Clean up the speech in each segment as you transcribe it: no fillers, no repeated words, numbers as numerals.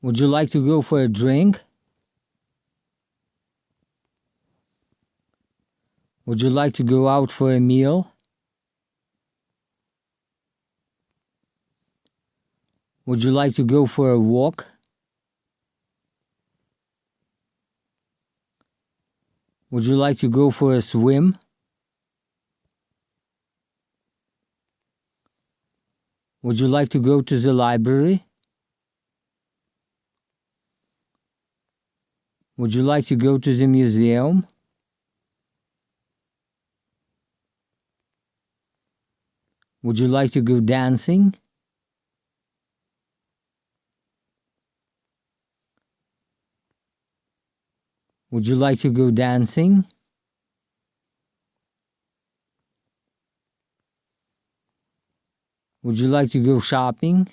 Would you like to go for a drink? Would you like to go out for a meal? Would you like to go for a walk? Would you like to go for a swim? Would you like to go to the library? Would you like to go to the museum? Would you like to go dancing? Would you like to go dancing? Would you like to go shopping?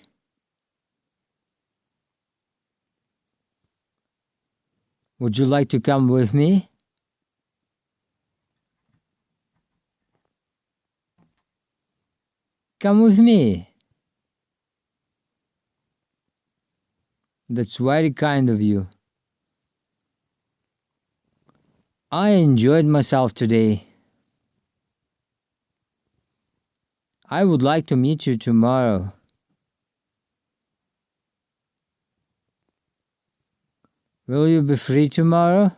Would you like to come with me? Come with me. That's very kind of you. I enjoyed myself today. I would like to meet you tomorrow. Will you be free tomorrow?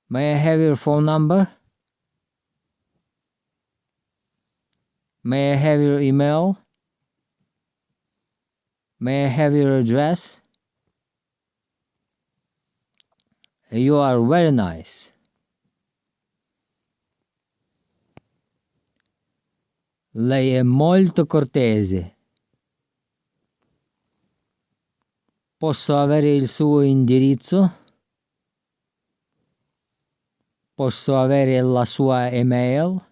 May I have your phone number? May I have your email? May I have your address? You are very nice. Lei è molto cortese. Posso avere il suo indirizzo? Posso avere la sua email?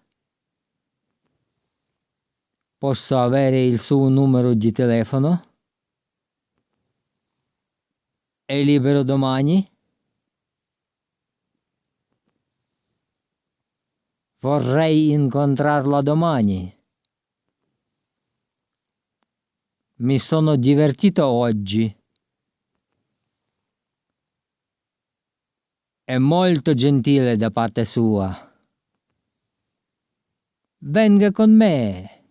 Posso avere il suo numero di telefono? È libero domani? Vorrei incontrarla domani. Mi sono divertito oggi. È molto gentile da parte sua. Venga con me.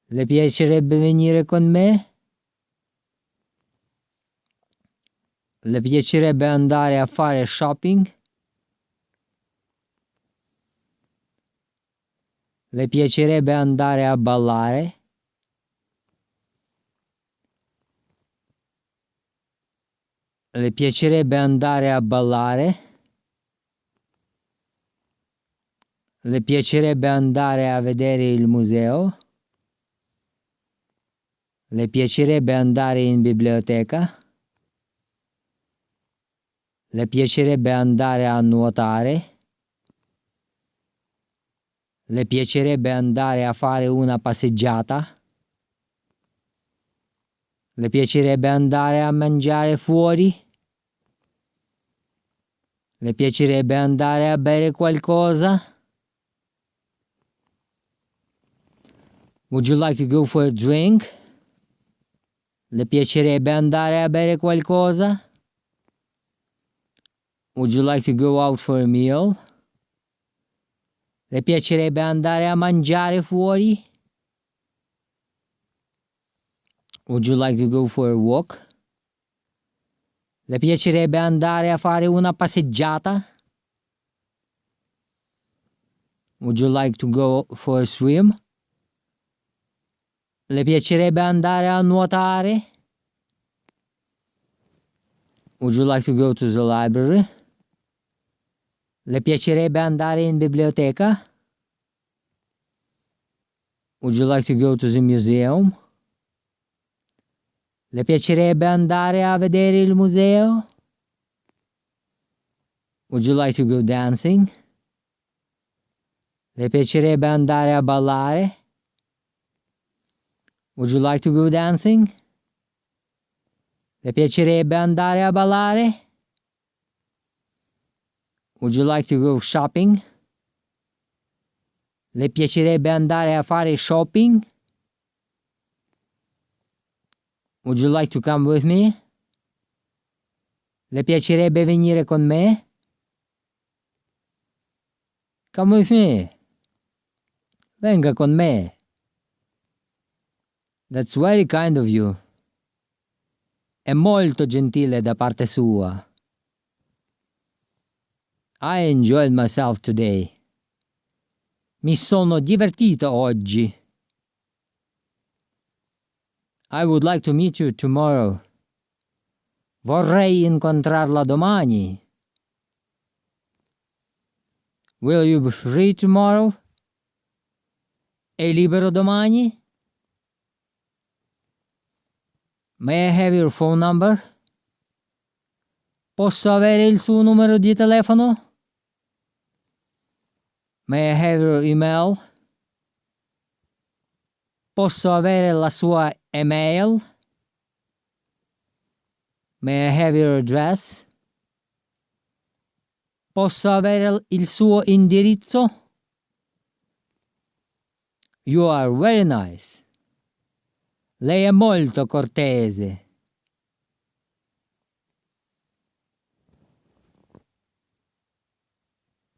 Le piacerebbe venire con me? Le piacerebbe andare a fare shopping? Le piacerebbe andare a ballare? Le piacerebbe andare a ballare? Le piacerebbe andare a vedere il museo? Le piacerebbe andare in biblioteca? Le piacerebbe andare a nuotare? Le piacerebbe andare a fare una passeggiata? Le piacerebbe andare a mangiare fuori? Le piacerebbe andare a bere qualcosa? Would you like to go for a drink? Le piacerebbe andare a bere qualcosa? Would you like to go out for a meal? Le piacerebbe andare a mangiare fuori? Would you like to go for a walk? Le piacerebbe andare a fare una passeggiata? Would you like to go for a swim? Le piacerebbe andare a nuotare? Would you like to go to the library? Le piacerebbe andare in biblioteca? Would you like to go to the museum? Le piacerebbe andare a vedere il museo? Would you like to go dancing? Le piacerebbe andare a ballare? Would you like to go dancing? Le piacerebbe andare a ballare? Would you like to go shopping? Le piacerebbe andare a fare shopping? Would you like to come with me? Le piacerebbe venire con me? Come with me. Venga con me. That's very kind of you. È molto gentile da parte sua. I enjoyed myself today. Mi sono divertito oggi. I would like to meet you tomorrow. Vorrei incontrarla domani. Will you be free tomorrow? È libero domani? May I have your phone number? Posso avere il suo numero di telefono? May I have your email? Posso avere la sua email? May I have your address? Posso avere il suo indirizzo? You are very nice. Lei è molto cortese.